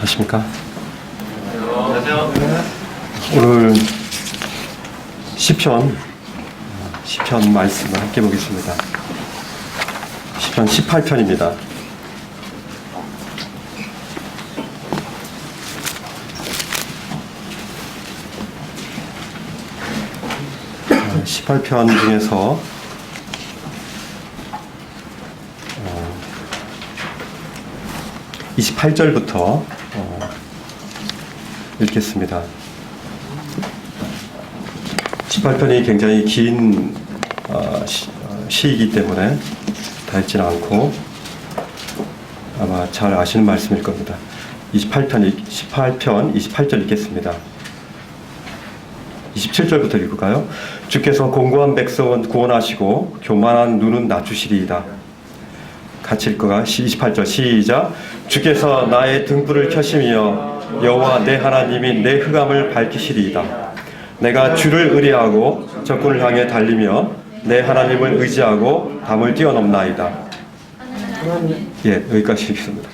안녕하십니까? 오늘 시편 말씀을 함께 보겠습니다. 시편 18편입니다. 어, 18편 중에서 28절부터 읽겠습니다. 18편이 굉장히 긴 시이기 때문에 다 읽지는 않고 아마 잘 아시는 말씀일 겁니다. 18편 28절 읽겠습니다. 27절부터 읽을까요? 주께서 공고한 백성은 구원하시고 교만한 눈은 낮추시리이다. 같이 읽어가 28절 시작. 주께서 나의 등불을 켜시며 여호와 내 하나님이 내 흑암을 밝히시리이다. 내가 주를 의뢰하고 적군을 향해 달리며 내 하나님을 의지하고 담을 뛰어넘나이다. 예, 여기까지 읽습니다.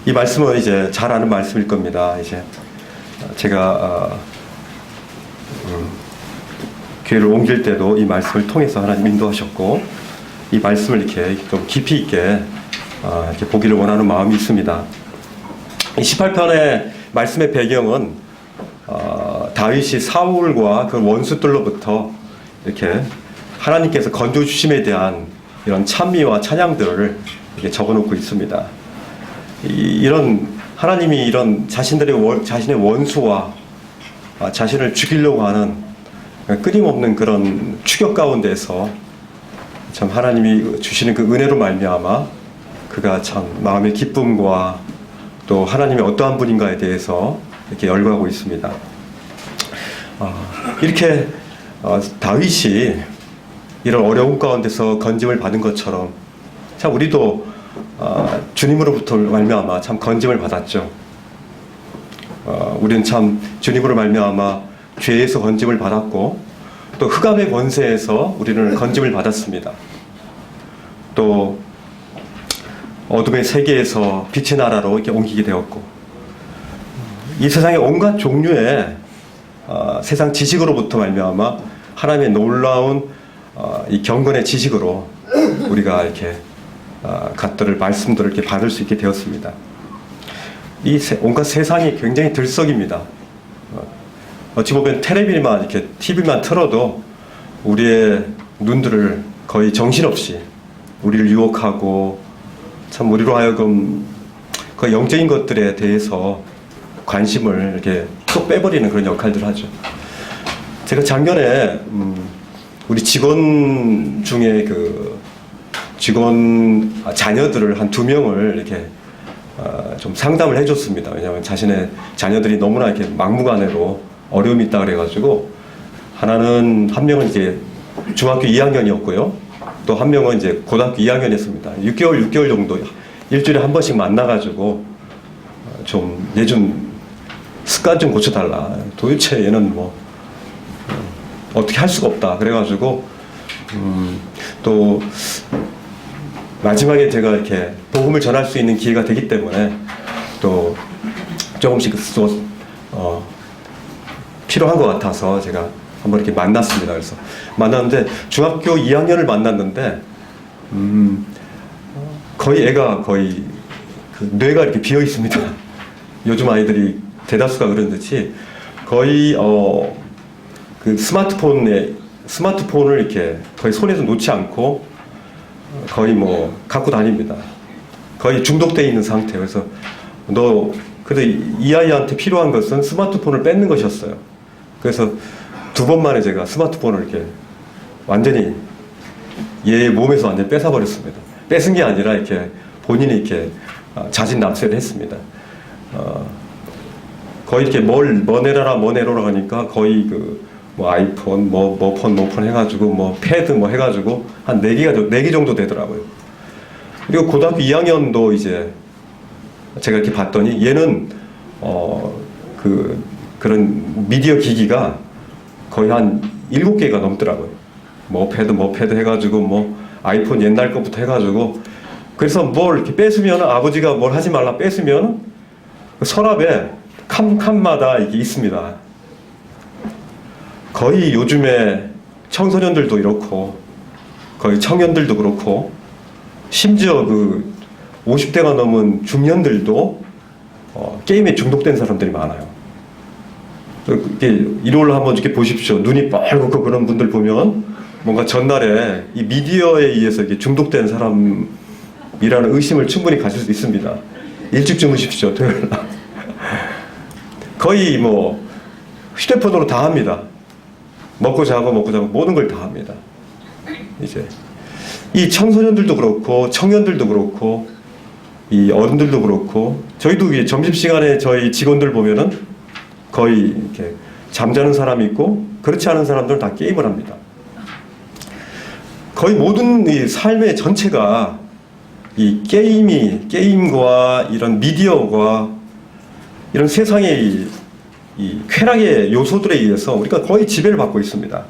이 말씀은 이제 잘 아는 말씀일 겁니다. 이제 제가 교회를 옮길 때도 이 말씀을 통해서 하나님 인도하셨고 이 말씀을 이렇게 좀 깊이 있게 이렇게 보기를 원하는 마음이 있습니다. 이 18편의 말씀의 배경은 다윗이 사울과 그 원수들로부터 이렇게 하나님께서 건져주심에 대한 이런 찬미와 찬양들을 이렇게 적어놓고 있습니다. 이런 하나님이 이런 자신의 원수와 자신을 죽이려고 하는 끊임없는 그런 추격 가운데서 참 하나님이 주시는 그 은혜로 말미암아 그가 참 마음의 기쁨과 또 하나님이 어떠한 분인가에 대해서 이렇게 열거하고 있습니다. 이렇게 다윗이 이런 어려운 가운데서 건짐을 받은 것처럼 참 우리도 주님으로부터 말미암아 참 건짐을 받았죠. 우리는 참 주님으로 말미암아 죄에서 건짐을 받았고 또 흑암의 권세에서 우리는 건짐을 받았습니다. 또 어둠의 세계에서 빛의 나라로 이렇게 옮기게 되었고 이 세상의 온갖 종류의 세상 지식으로부터 말미암아 하나님의 놀라운 이 경건의 지식으로 우리가 이렇게 갖들을 말씀들을 이렇게 받을 수 있게 되었습니다. 이 온갖 세상이 굉장히 들썩입니다. 어찌 보면 텔레비만 이렇게 TV만 틀어도 우리의 눈들을 거의 정신없이 우리를 유혹하고 참 우리로 하여금 그 영적인 것들에 대해서 관심을 이렇게 또 빼버리는 그런 역할들을 하죠. 제가 작년에 우리 직원 중에 그 직원 자녀들을 한 2명을 이렇게 좀 상담을 해줬습니다. 왜냐하면 자신의 자녀들이 너무나 이렇게 막무가내로 어려움이 있다 그래가지고 한 명은 이제 중학교 2학년이었고요. 또 한 명은 이제 고등학교 2학년이었습니다. 6개월 정도 일주일에 한 번씩 만나가지고 좀 얘 좀 습관 좀 고쳐달라. 도대체 얘는 뭐 어떻게 할 수가 없다. 그래가지고 또 마지막에 제가 이렇게 복음을 전할 수 있는 기회가 되기 때문에 또 조금씩 필요한 것 같아서 제가 한번 이렇게 만났습니다. 그래서 만났는데 중학교 2학년을 만났는데 거의 애가 거의 그 뇌가 이렇게 비어 있습니다. 요즘 아이들이 대다수가 그런 듯이 거의 그 스마트폰을 이렇게 거의 손에서 놓지 않고 거의 뭐 갖고 다닙니다. 거의 중독되어 있는 상태. 그래서 그래도 이 아이한테 필요한 것은 스마트폰을 뺏는 것이었어요. 그래서 2번 만에 제가 스마트폰을 이렇게 완전히 얘의 몸에서 완전히 뺏어버렸습니다. 뺏은 게 아니라 이렇게 본인이 이렇게 자진 납세를 했습니다. 거의 이렇게 뭐 내려라 하니까 거의 뭐 아이폰, 뭐 폰 해가지고 뭐 패드 뭐 해가지고 한 4개 정도 되더라고요. 그리고 고등학교 2학년도 이제 제가 이렇게 봤더니 얘는 그런 미디어 기기가 거의 한 7개가 넘더라고요. 뭐 패드 해가지고 뭐 아이폰 옛날 것부터 해가지고 그래서 뭘 이렇게 뺏으면, 아버지가 뭘 하지 말라 뺏으면 서랍에 칸마다 이게 있습니다. 거의 요즘에 청소년들도 이렇고 거의 청년들도 그렇고 심지어 그 50대가 넘은 중년들도 게임에 중독된 사람들이 많아요. 이렇게 일요일 한번 이렇게 보십시오. 눈이 빨갛고 그런 분들 보면 뭔가 전날에 이 미디어에 의해서 이렇게 중독된 사람이라는 의심을 충분히 가질 수 있습니다. 일찍 주무십시오. 토요일 날. 거의 뭐 휴대폰으로 다 합니다. 먹고 자고 모든 걸 다 합니다. 이제 이 청소년들도 그렇고 청년들도 그렇고 이 어른들도 그렇고 저희도 이게 점심시간에 저희 직원들 보면은 거의 이렇게 잠자는 사람이 있고 그렇지 않은 사람들은 다 게임을 합니다. 거의 모든 이 삶의 전체가 이 게임과 이런 미디어와 이런 세상의 이 쾌락의 요소들에 의해서 우리가 거의 지배를 받고 있습니다.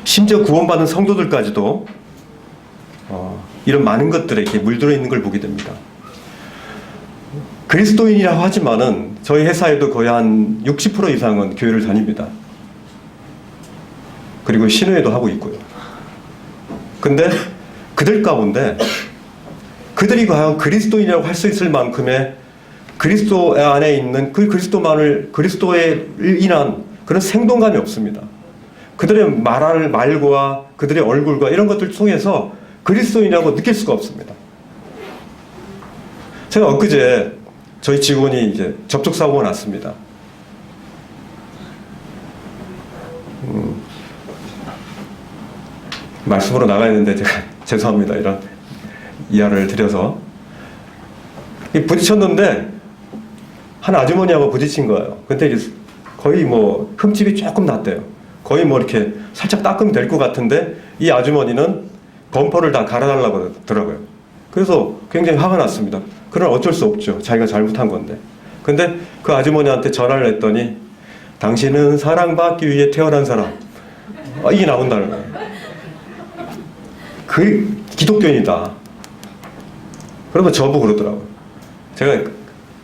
심지어 구원받은 성도들까지도 이런 많은 것들에 이렇게 물들어 있는 걸 보게 됩니다. 그리스도인이라고 하지만은 저희 회사에도 거의 한 60% 이상은 교회를 다닙니다. 그리고 신회도 하고 있고요. 근데 그들 가운데 그들이 과연 그리스도인이라고 할 수 있을 만큼의 그리스도 안에 있는 그 그리스도에 인한 그런 생동감이 없습니다. 그들의 말과 그들의 얼굴과 이런 것들 통해서 그리스도인이라고 느낄 수가 없습니다. 제가 엊그제 저희 직원이 이제 접촉사고가 났습니다. 말씀으로 나가야 되는데 제가 죄송합니다. 이런 이야기를 드려서. 부딪혔는데 한 아주머니하고 부딪힌 거예요. 근데 거의 뭐 흠집이 조금 났대요. 거의 뭐 이렇게 살짝 닦으면 될 것 같은데 이 아주머니는 범퍼를 다 갈아달라고 하더라고요. 그래서 굉장히 화가 났습니다. 그러나 어쩔 수 없죠. 자기가 잘못한 건데. 근데 그 아주머니한테 전화를 했더니 당신은 사랑받기 위해 태어난 사람. 이게 나온다는 거예요. 그 기독교인이다. 그러면 저보고 그러더라고요. 제가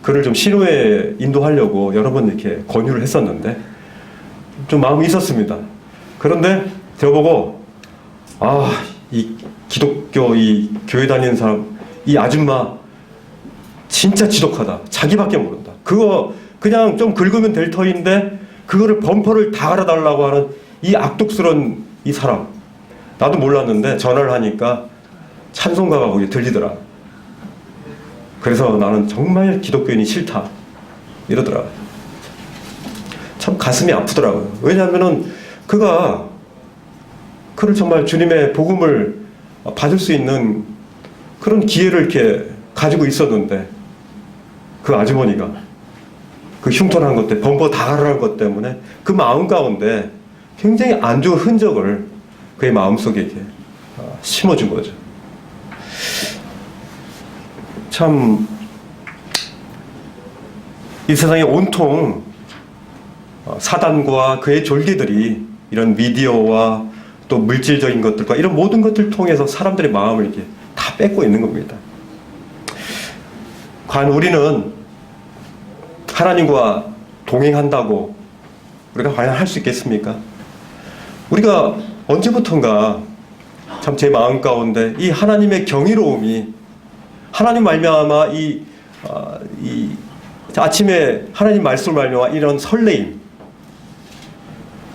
그를 좀 신호에 인도하려고 여러 번 이렇게 권유를 했었는데 좀 마음이 있었습니다. 그런데 저보고 이 기독교 이 교회 다니는 사람 이 아줌마 진짜 지독하다. 자기밖에 모른다. 그거 그냥 좀 긁으면 될 터인데 그거를 범퍼를 다 갈아달라고 하는 이 악독스러운 이 사람. 나도 몰랐는데 전화를 하니까 찬송가가 거기 들리더라. 그래서 나는 정말 기독교인이 싫다. 이러더라고요. 참 가슴이 아프더라고요. 왜냐하면은 그를 정말 주님의 복음을 받을 수 있는 그런 기회를 이렇게 가지고 있었는데 그 아주머니가 그 흉터난 것 때문에 범퍼 다 갈아갈 것 때문에 그 마음 가운데 굉장히 안 좋은 흔적을 그의 마음속에 이렇게 심어준 거죠. 참 이 세상에 온통 사단과 그의 졸개들이 이런 미디어와 또 물질적인 것들과 이런 모든 것들을 통해서 사람들의 마음을 이렇게 다 뺏고 있는 겁니다. 과연 우리는 하나님과 동행한다고 우리가 과연 할 수 있겠습니까? 우리가 언제부턴가 참 제 마음 가운데 이 하나님의 경이로움이 하나님 말미암아 이 아침에 하나님 말씀을 말미암아 이런 설레임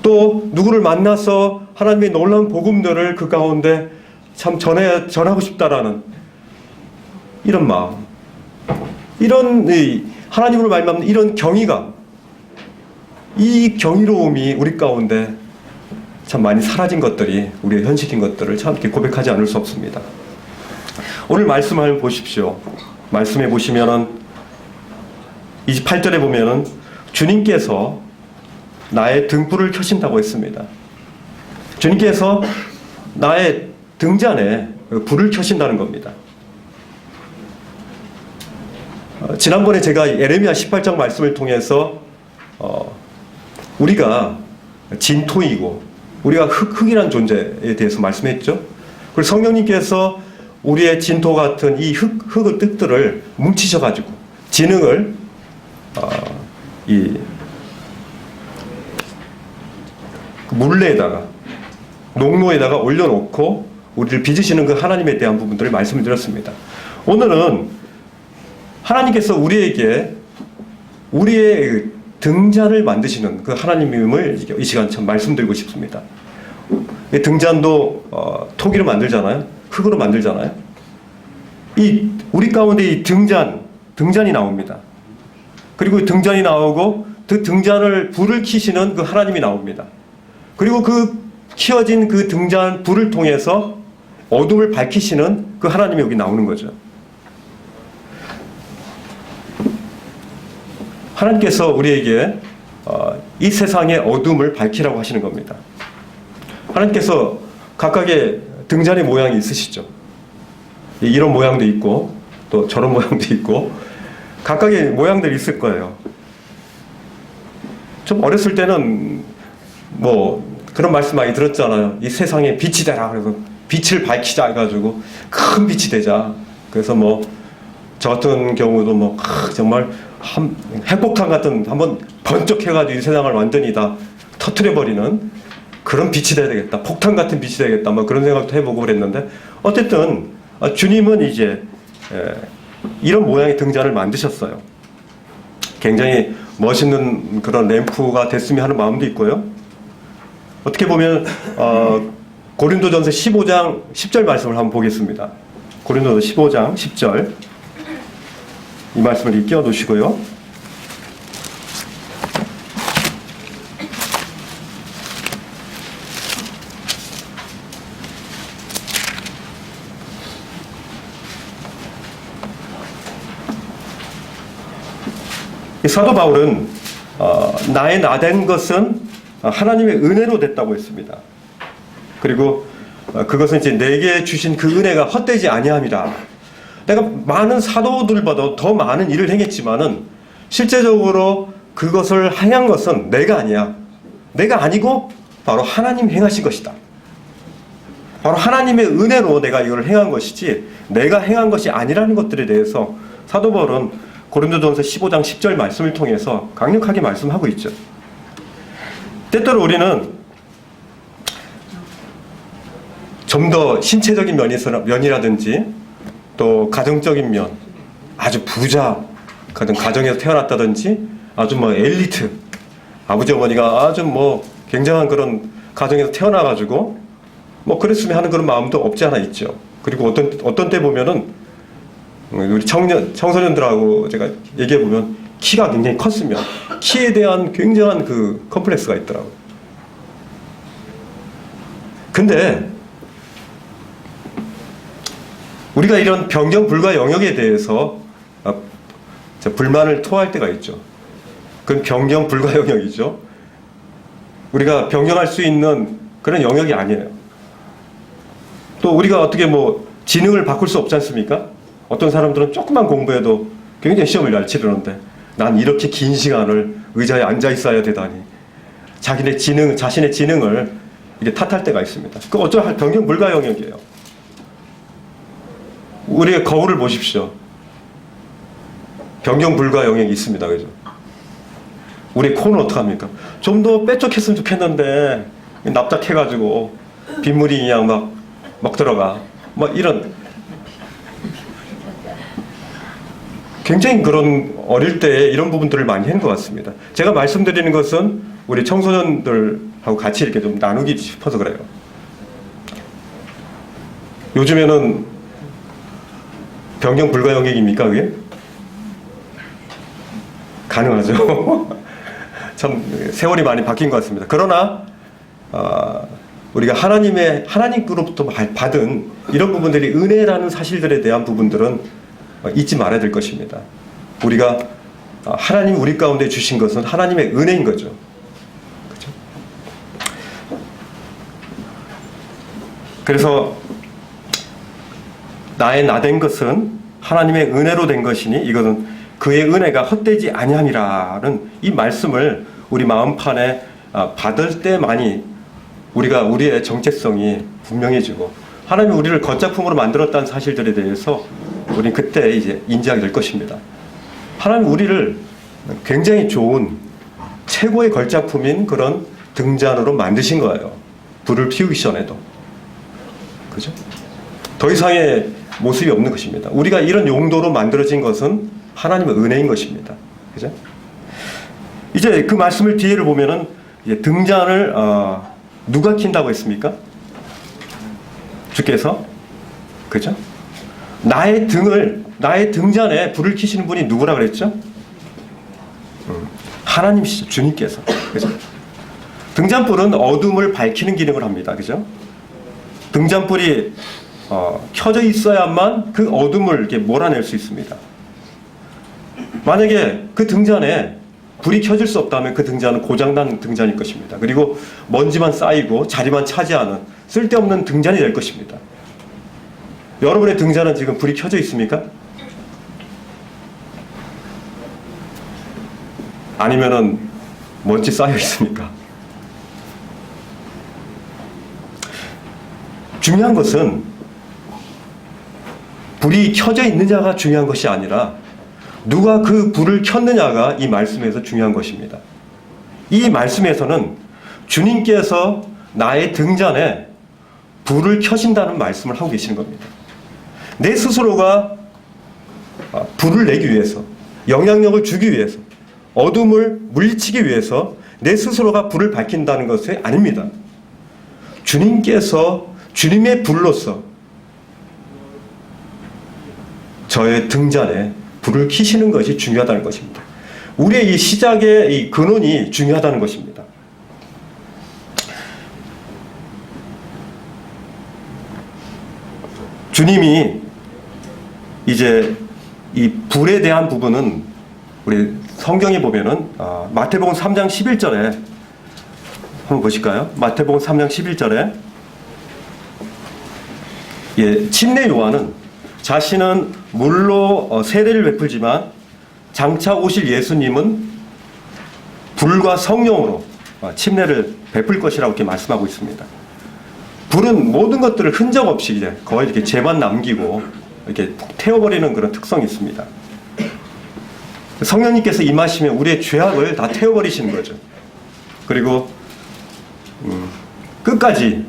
또 누구를 만나서 하나님의 놀라운 복음들을 그 가운데 참 전하고 싶다라는 이런 마음 이런 하나님으로 말미암는 이런 경이감 이 경이로움이 우리 가운데 참 많이 사라진 것들이 우리의 현실인 것들을 참 이렇게 고백하지 않을 수 없습니다. 오늘 말씀을 보십시오. 말씀해 보시면은 28절에 보면은 주님께서 나의 등불을 켜신다고 했습니다. 주님께서 나의 등잔에 불을 켜신다는 겁니다. 지난번에 제가 예레미야 18장 말씀을 통해서 우리가 진토이고 우리가 흙이란 존재에 대해서 말씀했죠. 그리고 성령님께서 우리의 진토 같은 이 흙의 뜻들을 뭉치셔가지고 지능을 이 물레에다가 농로에다가 올려놓고 우리를 빚으시는 그 하나님에 대한 부분들을 말씀을 드렸습니다. 오늘은 하나님께서 우리에게 우리의 등잔을 만드시는 그 하나님임을 이 시간 참 말씀드리고 싶습니다. 이 등잔도 토기로 만들잖아요. 흙으로 만들잖아요. 이 우리 가운데 이 등잔이 나옵니다. 그리고 등잔이 나오고 그 등잔을 불을 켜시는 그 하나님이 나옵니다. 그리고 그 켜진 그 등잔 불을 통해서 어둠을 밝히시는 그 하나님이 여기 나오는 거죠. 하나님께서 우리에게 이 세상의 어둠을 밝히라고 하시는 겁니다. 하나님께서 각각의 등잔의 모양이 있으시죠. 이런 모양도 있고 또 저런 모양도 있고 각각의 모양들이 있을 거예요. 좀 어렸을 때는 뭐 그런 말씀 많이 들었잖아요. 이 세상에 빛이 되라. 그래서 빛을 밝히자 해가지고 큰 빛이 되자. 그래서 뭐 저 같은 경우도 뭐 정말 핵폭탄 같은 한번 번쩍해가지고 이 세상을 완전히 다 터트려버리는 그런 빛이 돼야 되겠다. 폭탄 같은 빛이 되겠다. 뭐 그런 생각도 해보고 그랬는데 어쨌든 주님은 이제 이런 모양의 등잔을 만드셨어요. 굉장히 멋있는 그런 램프가 됐으면 하는 마음도 있고요. 어떻게 보면 고린도전서 15장 10절 말씀을 한번 보겠습니다. 고린도전서 15장 10절 이 말씀을 끼워 놓으시고요. 사도 바울은 나의 나된 것은 하나님의 은혜로 됐다고 했습니다. 그리고 그것은 이제 내게 주신 그 은혜가 헛되지 아니함이라. 내가 많은 사도들보다 더 많은 일을 행했지만은 실제적으로 그것을 행한 것은 내가 아니야. 내가 아니고 바로 하나님 행하신 것이다. 바로 하나님의 은혜로 내가 이걸 행한 것이지 내가 행한 것이 아니라는 것들에 대해서 사도 바울은 고린도전서 15장 10절 말씀을 통해서 강력하게 말씀하고 있죠. 때때로 우리는 좀 더 신체적인 면이라든지 또 가정적인 면, 아주 부자 가정에서 태어났다든지 아주 뭐 엘리트, 아버지 어머니가 아주 뭐 굉장한 그런 가정에서 태어나가지고 뭐 그랬으면 하는 그런 마음도 없지 않아 있죠. 그리고 어떤 때 보면은 우리 청소년들하고 제가 얘기해 보면 키가 굉장히 컸으면 키에 대한 굉장한 그 컴플렉스가 있더라고요. 근데 우리가 이런 변경 불가 영역에 대해서 불만을 토할 때가 있죠. 그건 변경 불가 영역이죠. 우리가 변경할 수 있는 그런 영역이 아니에요. 또 우리가 어떻게 뭐 지능을 바꿀 수 없지 않습니까? 어떤 사람들은 조금만 공부해도 굉장히 시험을 잘 치르는데 난 이렇게 긴 시간을 의자에 앉아 있어야 되다니 자신의 지능을 이게 탓할 때가 있습니다. 그 어쩌면 변경 불가 영역이에요. 우리의 거울을 보십시오. 변경 불가 영역이 있습니다. 그죠? 우리 코는 어떡합니까? 좀 더 빼쪽했으면 좋겠는데 납작해가지고 빗물이 그냥 막 들어가. 막 이런 굉장히 그런 어릴 때 이런 부분들을 많이 한 것 같습니다. 제가 말씀드리는 것은 우리 청소년들하고 같이 이렇게 좀 나누기 싶어서 그래요. 요즘에는 변경 불가 영역입니까 그게? 가능하죠. 참 세월이 많이 바뀐 것 같습니다. 그러나 우리가 하나님으로부터 받은 이런 부분들이 은혜라는 사실들에 대한 부분들은 잊지 말아야 될 것입니다. 우리가 하나님 우리 가운데 주신 것은 하나님의 은혜인 거죠. 그렇죠? 그래서 나의 나된 것은 하나님의 은혜로 된 것이니 이것은 그의 은혜가 헛되지 아니함이라는 이 말씀을 우리 마음판에 받을 때만이 우리의 정체성이 분명해지고 하나님이 우리를 겉작품으로 만들었다는 사실들에 대해서 우리는 그때 이제 인지하게 될 것입니다. 하나님 우리를 굉장히 좋은 최고의 걸작품인 그런 등잔으로 만드신 거예요. 불을 피우기 전에도. 그죠? 더 이상의 모습이 없는 것입니다. 우리가 이런 용도로 만들어진 것은 하나님의 은혜인 것입니다. 그죠? 이제 그 말씀을 뒤에를 보면은 이제 등잔을 누가 킨다고 했습니까? 주께서. 그죠? 나의 등잔에 불을 켜시는 분이 누구라 그랬죠? 하나님이시죠. 주님께서. 그죠? 등잔불은 어둠을 밝히는 기능을 합니다. 그죠? 등잔불이 켜져 있어야만 그 어둠을 이렇게 몰아낼 수 있습니다. 만약에 그 등잔에 불이 켜질 수 없다면 그 등잔은 고장난 등잔일 것입니다. 그리고 먼지만 쌓이고 자리만 차지하는 쓸데없는 등잔이 될 것입니다. 여러분의 등잔은 지금 불이 켜져 있습니까? 아니면은 먼지 쌓여 있습니까? 중요한 것은 불이 켜져 있느냐가 중요한 것이 아니라 누가 그 불을 켰느냐가 이 말씀에서 중요한 것입니다. 이 말씀에서는 주님께서 나의 등잔에 불을 켜신다는 말씀을 하고 계시는 겁니다. 내 스스로가 불을 내기 위해서, 영향력을 주기 위해서, 어둠을 물리치기 위해서 내 스스로가 불을 밝힌다는 것이 아닙니다. 주님께서 주님의 불로서 저의 등잔에 불을 켜시는 것이 중요하다는 것입니다. 우리의 이 시작의 이 근원이 중요하다는 것입니다. 주님이 이제 이 불에 대한 부분은 우리 성경에 보면은 마태복음 3장 11절에 한번 보실까요? 마태복음 3장 11절에 침례 요한은 자신은 물로 세례를 베풀지만 장차 오실 예수님은 불과 성령으로 침례를 베풀 것이라고 이렇게 말씀하고 있습니다. 불은 모든 것들을 흔적 없이 이제 거의 이렇게 재만 남기고 이렇게 태워버리는 그런 특성이 있습니다. 성령님께서 임하시면 우리의 죄악을 다 태워버리시는 거죠. 그리고 끝까지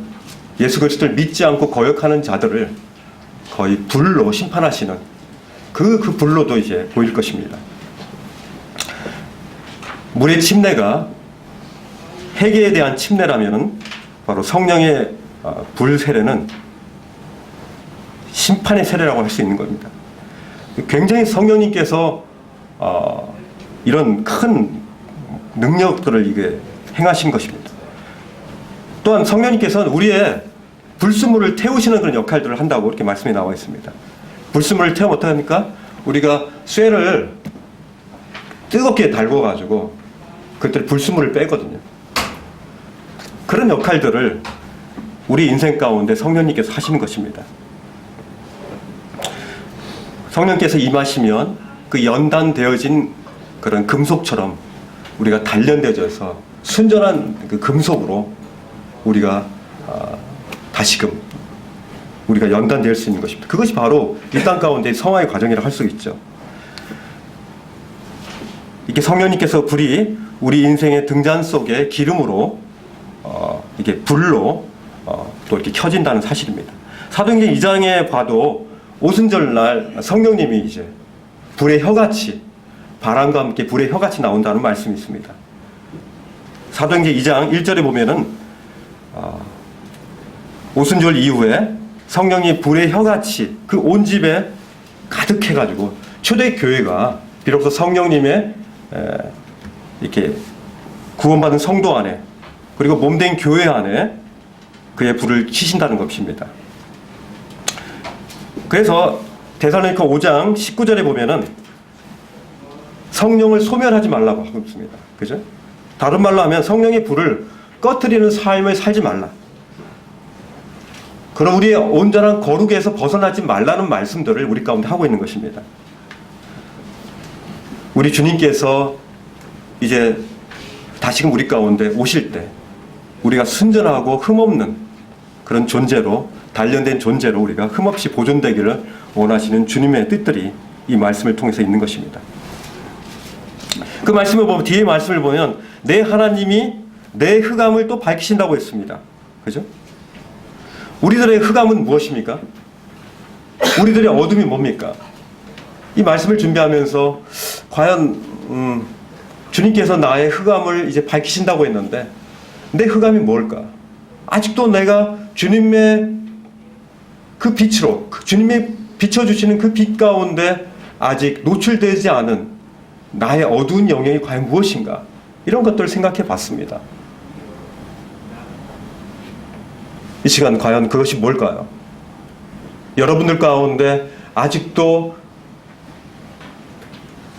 예수 그리스도를 믿지 않고 거역하는 자들을 거의 불로 심판하시는 그 불로도 이제 보일 것입니다. 물의 침례가 회개에 대한 침례라면 바로 성령의 불 세례는 심판의 세례라고 할 수 있는 겁니다. 굉장히 성령님께서 이런 큰 능력들을 이게 행하신 것입니다. 또한 성령님께서는 우리의 불순물을 태우시는 그런 역할들을 한다고 이렇게 말씀이 나와 있습니다. 불순물을 태우면 어떻게 합니까? 우리가 쇠를 뜨겁게 달궈가지고 그때 불순물을 빼거든요. 그런 역할들을 우리 인생 가운데 성령님께서 하시는 것입니다. 성령께서 임하시면 그 연단되어진 그런 금속처럼 우리가 단련되어져서 순전한 그 금속으로 우리가 다시금 우리가 연단될 수 있는 것입니다. 그것이 바로 이 땅 가운데 성화의 과정이라고 할 수 있죠. 이렇게 성령님께서 불이 우리 인생의 등잔 속에 기름으로 이게 불로 또 이렇게 켜진다는 사실입니다. 사도행전 2장에 봐도 오순절날 성령님이 이제 불의 혀같이 바람과 함께 불의 혀같이 나온다는 말씀이 있습니다. 사도행전 2장 1절에 보면은 오순절 이후에 성령이 불의 혀같이 그 온 집에 가득해가지고 초대교회가 비로소 성령님의 이렇게 구원받은 성도 안에 그리고 몸된 교회 안에 그의 불을 켜신다는 것입니다. 그래서 데살로니가 5장 19절에 보면은 성령을 소멸하지 말라고 하고 있습니다. 그죠? 다른 말로 하면 성령의 불을 꺼트리는 삶을 살지 말라. 그럼 우리의 온전한 거룩에서 벗어나지 말라는 말씀들을 우리 가운데 하고 있는 것입니다. 우리 주님께서 이제 다시금 우리 가운데 오실 때 우리가 순전하고 흠없는 그런 존재로 단련된 존재로 우리가 흠없이 보존되기를 원하시는 주님의 뜻들이 이 말씀을 통해서 있는 것입니다. 그 말씀을 보면, 뒤에 말씀을 보면 내 하나님이 내 흑암을 또 밝히신다고 했습니다. 그죠? 우리들의 흑암은 무엇입니까? 우리들의 어둠이 뭡니까? 이 말씀을 준비하면서 과연 주님께서 나의 흑암을 이제 밝히신다고 했는데 내 흑암이 뭘까? 아직도 내가 주님의 그 빛으로, 주님이 비춰주시는 그 빛 가운데 아직 노출되지 않은 나의 어두운 영역이 과연 무엇인가? 이런 것들을 생각해 봤습니다. 이 시간 과연 그것이 뭘까요? 여러분들 가운데 아직도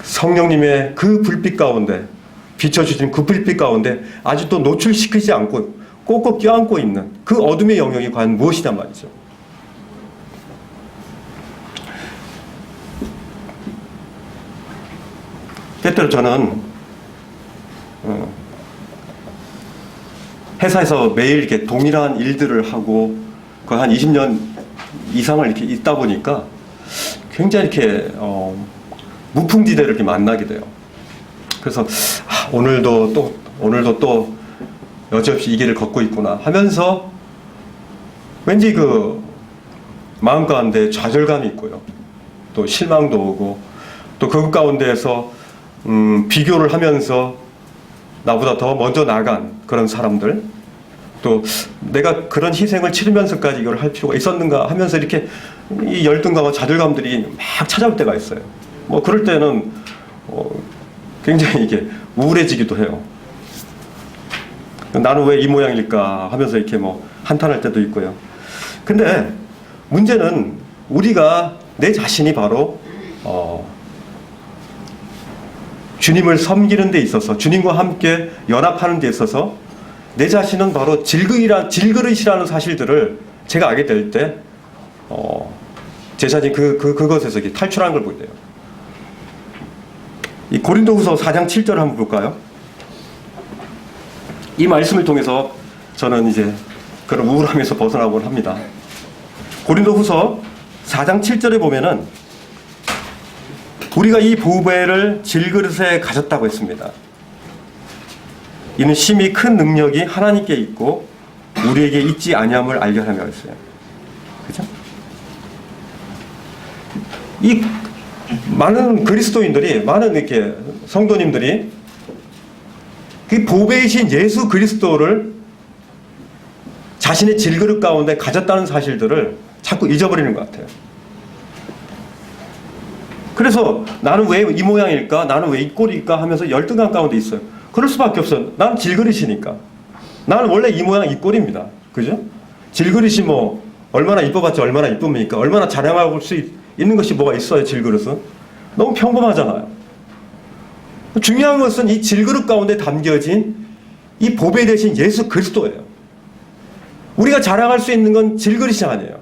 성령님의 그 불빛 가운데, 비춰주신 그 불빛 가운데 아직도 노출시키지 않고 꼭꼭 껴안고 있는 그 어둠의 영역이 과연 무엇이냐 말이죠. 때때로 저는 회사에서 매일 이렇게 동일한 일들을 하고 거의 한 20년 이상을 이렇게 있다 보니까 굉장히 이렇게 무풍지대를 이렇게 만나게 돼요. 그래서 오늘도 또 여지없이 이 길을 걷고 있구나 하면서 왠지 그 마음 가운데 좌절감이 있고요. 또 실망도 오고 또 그 가운데에서 비교를 하면서 나보다 더 먼저 나간 그런 사람들, 또 내가 그런 희생을 치르면서까지 이걸 할 필요가 있었는가 하면서 이렇게 이 열등감과 좌절감들이 막 찾아올 때가 있어요. 뭐 그럴 때는 굉장히 이게 우울해지기도 해요. 나는 왜 이 모양일까 하면서 이렇게 뭐 한탄할 때도 있고요. 근데 문제는 우리가 내 자신이 바로 주님을 섬기는 데 있어서, 주님과 함께 연합하는 데 있어서 내 자신은 바로 질그릇이라는 사실들을 제가 알게 될 때 제 자신이 그것에서 탈출하는 걸 보게 돼요. 이 고린도후서 4장 7절을 한번 볼까요? 이 말씀을 통해서 저는 이제 그런 우울함에서 벗어나곤 합니다. 고린도후서 4장 7절에 보면은 우리가 이 보배를 질그릇에 가졌다고 했습니다. 이는 심히 큰 능력이 하나님께 있고 우리에게 있지 아니함을 알게 하라고 했어요. 그죠? 이 많은 그리스도인들이, 많은 이렇게 성도님들이 그 보배이신 예수 그리스도를 자신의 질그릇 가운데 가졌다는 사실들을 자꾸 잊어버리는 것 같아요. 그래서 나는 왜 이 모양일까? 나는 왜 이 꼴일까? 하면서 열등감 가운데 있어요. 그럴 수밖에 없어요. 난 질그릇이니까. 나는 원래 이 모양 이 꼴입니다. 그죠? 질그릇이 뭐 얼마나 이뻐봤자 얼마나 이쁩니까? 얼마나 자랑하고 수 있는 것이 뭐가 있어요, 질그릇은? 너무 평범하잖아요. 중요한 것은 이 질그릇 가운데 담겨진 이 보배 대신 예수 그리스도예요. 우리가 자랑할 수 있는 건 질그릇이 아니에요.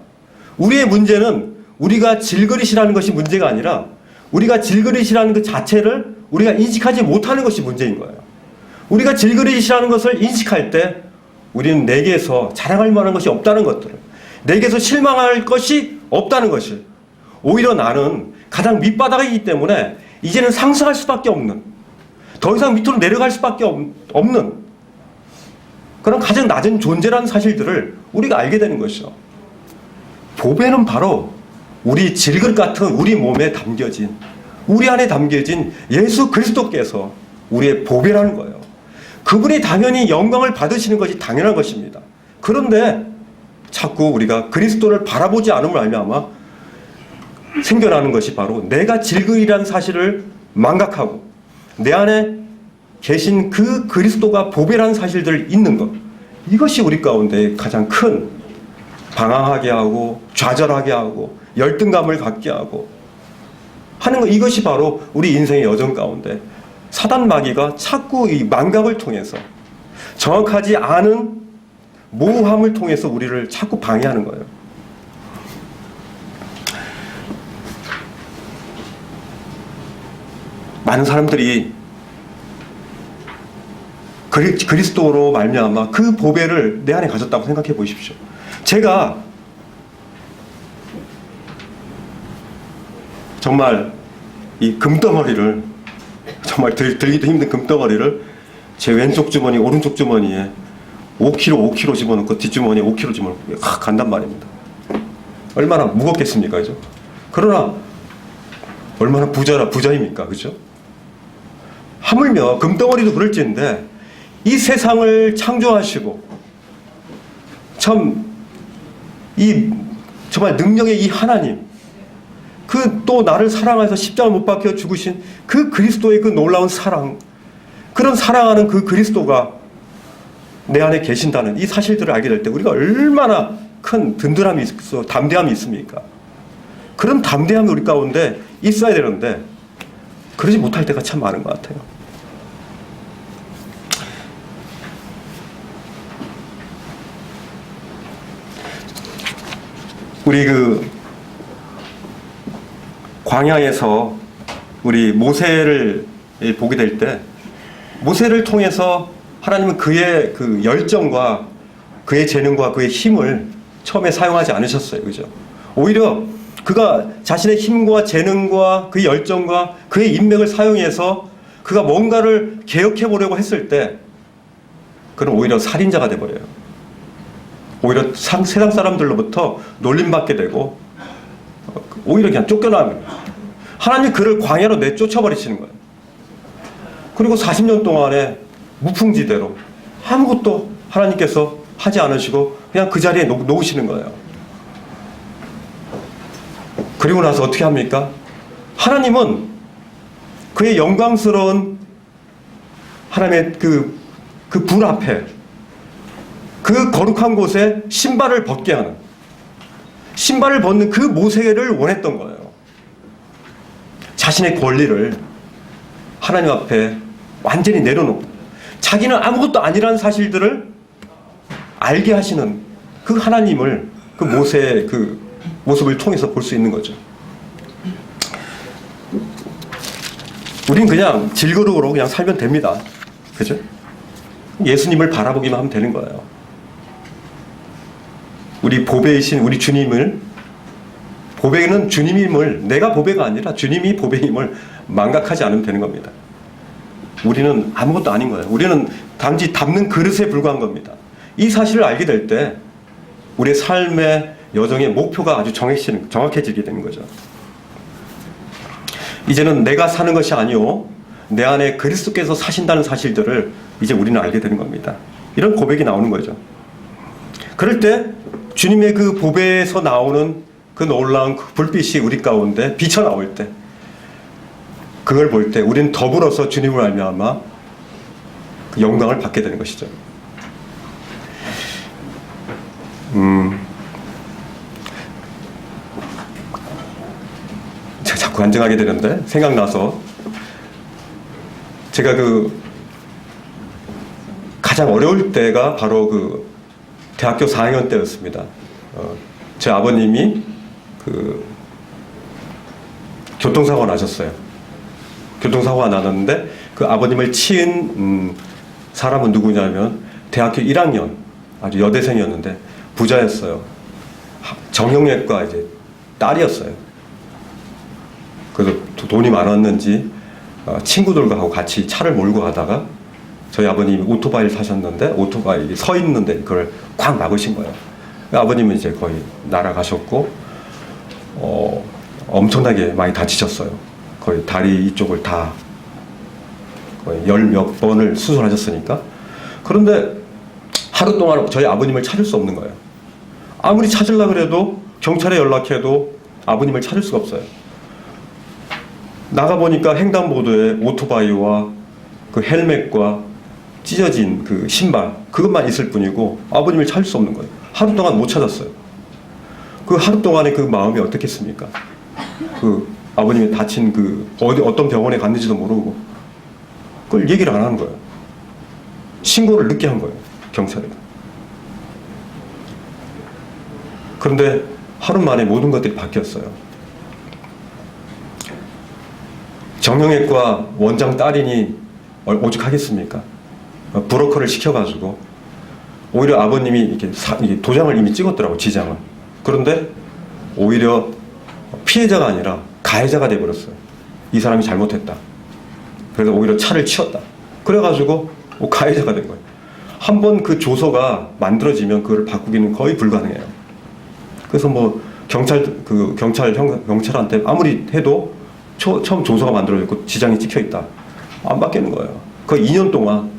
우리의 문제는 우리가 질그릇이라는 것이 문제가 아니라 우리가 질그릇이라는 그 자체를 우리가 인식하지 못하는 것이 문제인 거예요. 우리가 질그릇이라는 것을 인식할 때 우리는 내게서 자랑할 만한 것이 없다는 것들을, 내게서 실망할 것이 없다는 것을, 오히려 나는 가장 밑바닥이기 때문에 이제는 상승할 수밖에 없는, 더 이상 밑으로 내려갈 수밖에 없는 그런 가장 낮은 존재라는 사실들을 우리가 알게 되는 것이죠. 보배는 바로 우리 질그릇 같은 우리 몸에 담겨진, 우리 안에 담겨진 예수 그리스도께서 우리의 보배라는 거예요. 그분이 당연히 영광을 받으시는 것이 당연한 것입니다. 그런데 자꾸 우리가 그리스도를 바라보지 않음을 알면아마 생겨나는 것이 바로 내가 질그릇이라는 사실을 망각하고 내 안에 계신 그 그리스도가 보배라는 사실들을 잊는 것, 이것이 우리 가운데 가장 큰 방황하게 하고 좌절하게 하고 열등감을 갖게 하고 하는 것, 이것이 바로 우리 인생의 여정 가운데 사단 마귀가 자꾸 이 망각을 통해서 정확하지 않은 모호함을 통해서 우리를 자꾸 방해하는 거예요. 많은 사람들이 그리스도로 말미암아 그 보배를 내 안에 가졌다고 생각해 보십시오. 제가 정말 이 금덩어리를, 정말 들기도 힘든 금덩어리를 제 왼쪽 주머니, 오른쪽 주머니에 5kg 집어넣고 뒷주머니에 5kg 집어넣고 간단 말입니다. 얼마나 무겁겠습니까, 그죠? 그러나 얼마나 부자입니까, 그죠? 하물며 금덩어리도 그럴지인데 이 세상을 창조하시고 정말 능력의 이 하나님, 그 또 나를 사랑해서 십자가 못 박혀 죽으신 그 그리스도의 그 놀라운 사랑, 그런 사랑하는 그 그리스도가 내 안에 계신다는 이 사실들을 알게 될 때 우리가 얼마나 큰 든든함이 있어, 담대함이 있습니까? 그런 담대함이 우리 가운데 있어야 되는데 그러지 못할 때가 참 많은 것 같아요. 우리 광야에서 우리 모세를 보게 될 때 모세를 통해서 하나님은 그의 그 열정과 그의 재능과 그의 힘을 처음에 사용하지 않으셨어요. 그죠? 오히려 그가 자신의 힘과 재능과 그의 열정과 그의 인맥을 사용해서 그가 뭔가를 개혁해 보려고 했을 때 그는 오히려 살인자가 돼버려요. 오히려 세상 사람들로부터 놀림받게 되고 오히려 그냥 쫓겨납니다. 하나님이 그를 광야로 내쫓아버리시는 거예요. 그리고 40년 동안에 무풍지대로 아무것도 하나님께서 하지 않으시고 그냥 그 자리에 놓으시는 거예요. 그리고 나서 어떻게 합니까? 하나님은 그의 영광스러운 하나님의 그 불 앞에 그 거룩한 곳에 신발을 벗게 하는, 신발을 벗는 그 모세를 원했던 거예요. 자신의 권리를 하나님 앞에 완전히 내려놓고 자기는 아무것도 아니라는 사실들을 알게 하시는 그 하나님을 그 모세의 그 모습을 통해서 볼 수 있는 거죠. 우린 그냥 질그릇으로 그냥 살면 됩니다. 그죠? 예수님을 바라보기만 하면 되는 거예요. 우리 보배이신 우리 주님을, 보배는 주님임을, 내가 보배가 아니라 주님이 보배임을 망각하지 않으면 되는 겁니다. 우리는 아무것도 아닌 거예요. 우리는 단지 담는 그릇에 불과한 겁니다. 이 사실을 알게 될 때 우리의 삶의 여정의 목표가 아주 정확해지게 되는 거죠. 이제는 내가 사는 것이 아니오 내 안에 그리스도께서 사신다는 사실들을 이제 우리는 알게 되는 겁니다. 이런 고백이 나오는 거죠. 그럴 때 주님의 그 보배에서 나오는 그 놀라운 불빛이 우리 가운데 비쳐 나올 때, 그걸 볼 때 우리는 더불어서 주님을 알미암아 그 영광을 받게 되는 것이죠. 제가 자꾸 간증하게 되는데 생각나서, 제가 가장 어려울 때가 바로 대학교 4학년 때였습니다. 제 아버님이 교통사고가 나셨어요. 교통사고가 나는데 그 아버님을 치은 사람은 누구냐면 대학교 1학년 아주 여대생이었는데 부자였어요. 정형외과 이제 딸이었어요. 그래서 돈이 많았는지 친구들과 하고 같이 차를 몰고 가다가 저희 아버님이 오토바이를 타셨는데 오토바이 서 있는데 그걸 꽉 막으신 거예요. 아버님은 이제 거의 날아가셨고 엄청나게 많이 다치셨어요. 거의 다리 이쪽을 다 거의 10몇 번을 수술하셨으니까. 그런데 하루 동안 저희 아버님을 찾을 수 없는 거예요. 아무리 찾으려고 해도 경찰에 연락해도 아버님을 찾을 수가 없어요. 나가보니까 횡단보도에 오토바이와 그 헬멧과 찢어진 그 신발, 그것만 있을 뿐이고 아버님을 찾을 수 없는 거예요. 하루 동안 못 찾았어요. 그 하루 동안의 그 마음이 어떻겠습니까? 아버님이 다친 어떤 병원에 갔는지도 모르고 그걸 얘기를 안 하는 거예요. 신고를 늦게 한 거예요, 경찰에. 그런데 하루 만에 모든 것들이 바뀌었어요. 정형외과 원장 딸이니 오죽하겠습니까? 브로커를 시켜가지고 오히려 아버님이 이렇게 도장을 이미 찍었더라고, 지장을. 그런데 오히려 피해자가 아니라 가해자가 돼버렸어요. 이 사람이 잘못했다. 그래서 오히려 차를 치웠다. 그래가지고 가해자가 된 거예요. 한 번 그 조서가 만들어지면 그걸 바꾸기는 거의 불가능해요. 그래서 뭐 경찰한테 아무리 해도 처음 조서가 만들어졌고 지장이 찍혀 있다. 안 바뀌는 거예요. 거의 2년 동안,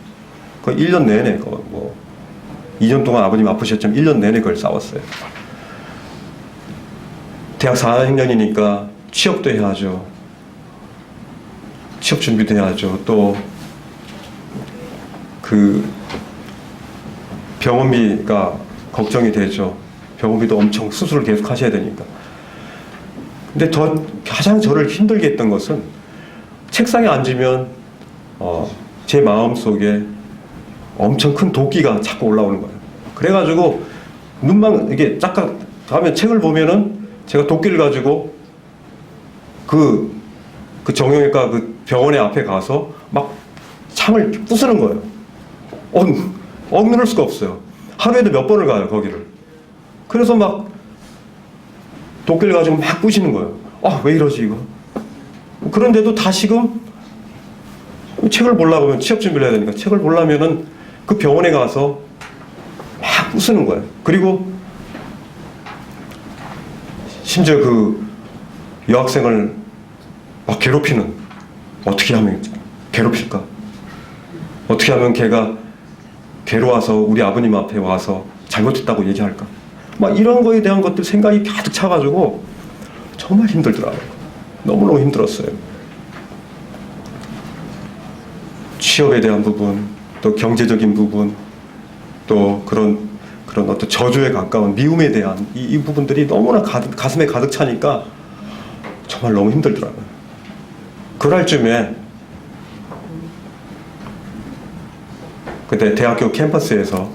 거의 1년 내내, 2년 동안 아버님 아프셨지만 1년 내내 그걸 싸웠어요. 대학 4학년이니까 취업도 해야죠. 취업 준비도 해야죠. 또 그 병원비가 걱정이 되죠. 병원비도 엄청 수술을 계속 하셔야 되니까. 근데 가장 저를 힘들게 했던 것은 책상에 앉으면 제 마음속에 엄청 큰 도끼가 자꾸 올라오는 거예요. 그래가지고 눈만 이게 짝짝 하면 책을 보면은 제가 도끼를 가지고 그 정형외과 그 병원의 앞에 가서 막 창을 부수는 거예요. 억누를 수가 없어요. 하루에도 몇 번을 가요, 거기를. 그래서 막 도끼를 가지고 막 부시는 거예요. 왜 이러지, 이거? 그런데도 다시금 책을 보려고 하면 취업 준비를 해야 되니까 책을 보려면은 그 병원에 가서 막 부수는 거예요. 그리고 심지어 그 여학생을 막 괴롭히는, 어떻게 하면 괴롭힐까? 어떻게 하면 걔가 괴로워서 우리 아버님 앞에 와서 잘못했다고 얘기할까? 막 이런 거에 대한 것들 생각이 가득 차가지고 정말 힘들더라고요. 너무너무 힘들었어요. 취업에 대한 부분, 또 경제적인 부분, 또 그런 어떤 저주에 가까운 미움에 대한 이 부분들이 너무나 가슴에 가득 차니까 정말 너무 힘들더라고요. 그럴 쯤에 그때 대학교 캠퍼스에서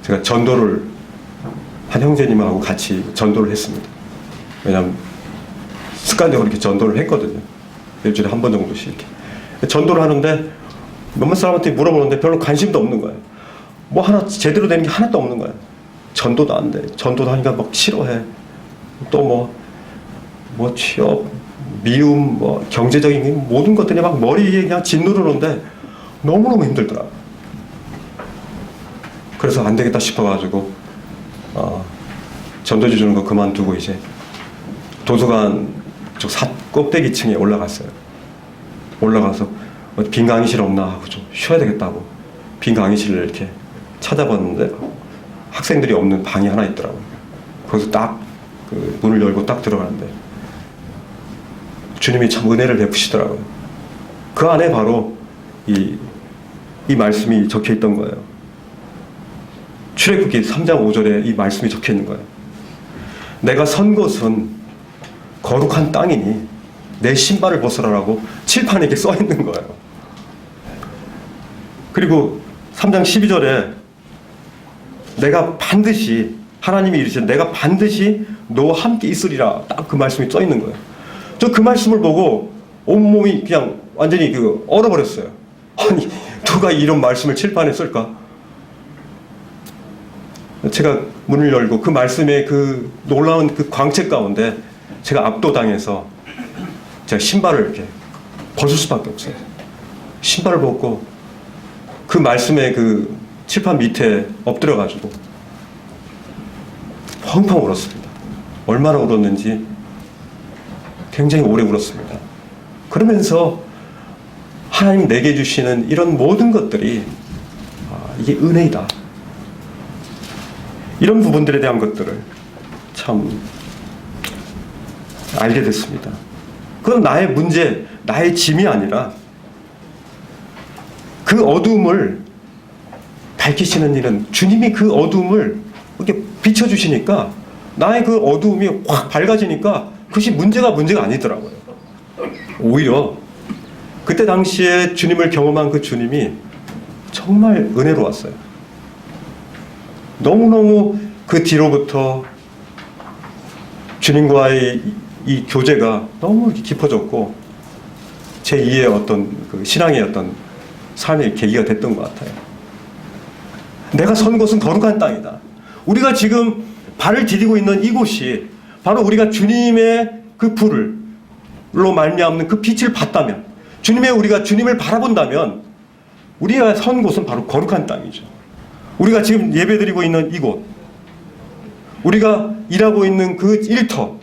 제가 전도를 한 형제님하고 같이 전도를 했습니다. 왜냐하면 습관적으로 이렇게 전도를 했거든요. 일주일에 한 번 정도씩 이렇게 전도를 하는데 몇몇 사람한테 물어보는데 별로 관심도 없는 거예요. 뭐 하나 제대로 되는 게 하나도 없는 거예요. 전도도 안 돼. 전도도 하니까 막 싫어해. 또 뭐 취업, 미움, 뭐 경제적인 모든 것들이 막 머리에 그냥 짓누르는데 너무너무 힘들더라고요. 그래서 안 되겠다 싶어가지고 전도지 주는 거 그만두고 이제 도서관 쪽 꼭대기층에 올라갔어요. 올라가서 빈 강의실 없나 하고 좀 쉬어야 되겠다고 빈 강의실을 이렇게 찾아봤는데 학생들이 없는 방이 하나 있더라고요. 거기서 딱 그 문을 열고 딱 들어가는데 주님이 참 은혜를 베푸시더라고요. 그 안에 바로 이 말씀이 적혀 있던 거예요. 출애굽기 3장 5절에 이 말씀이 적혀 있는 거예요. 내가 선 곳은 거룩한 땅이니 내 신발을 벗으라라고 칠판에 이렇게 써 있는 거예요. 그리고 3장 12절에 내가 반드시, 하나님이 이르시되 내가 반드시 너와 함께 있으리라, 딱 그 말씀이 써 있는 거예요. 저 그 말씀을 보고 온몸이 그냥 완전히 얼어버렸어요. 아니, 누가 이런 말씀을 칠판에 쓸까? 제가 문을 열고 그 말씀의 그 놀라운 그 광채 가운데 제가 압도당해서 제가 신발을 이렇게 벗을 수밖에 없어요. 신발을 벗고 그 말씀의 그 칠판 밑에 엎드려가지고 펑펑 울었습니다. 얼마나 울었는지 굉장히 오래 울었습니다. 그러면서 하나님 내게 주시는 이런 모든 것들이 이게 은혜이다. 이런 부분들에 대한 것들을 참 알게 됐습니다. 그건 나의 문제, 나의 짐이 아니라 그 어두움을 밝히시는 일은 주님이 그 어두움을 이렇게 비춰주시니까 나의 그 어두움이 확 밝아지니까 그것이 문제가 아니더라고요. 오히려 그때 당시에 주님을 경험한 그 주님이 정말 은혜로웠어요. 너무너무 그 뒤로부터 주님과의 이 교제가 너무 깊어졌고 제2의 어떤 그 신앙의 어떤 삶의 계기가 됐던 것 같아요. 내가 선 곳은 거룩한 땅이다. 우리가 지금 발을 디디고 있는 이곳이 바로 우리가 주님의 그 불을, 말미암는 그 빛을 봤다면, 우리가 주님을 바라본다면 우리가 선 곳은 바로 거룩한 땅이죠. 우리가 지금 예배드리고 있는 이곳, 우리가 일하고 있는 그 일터,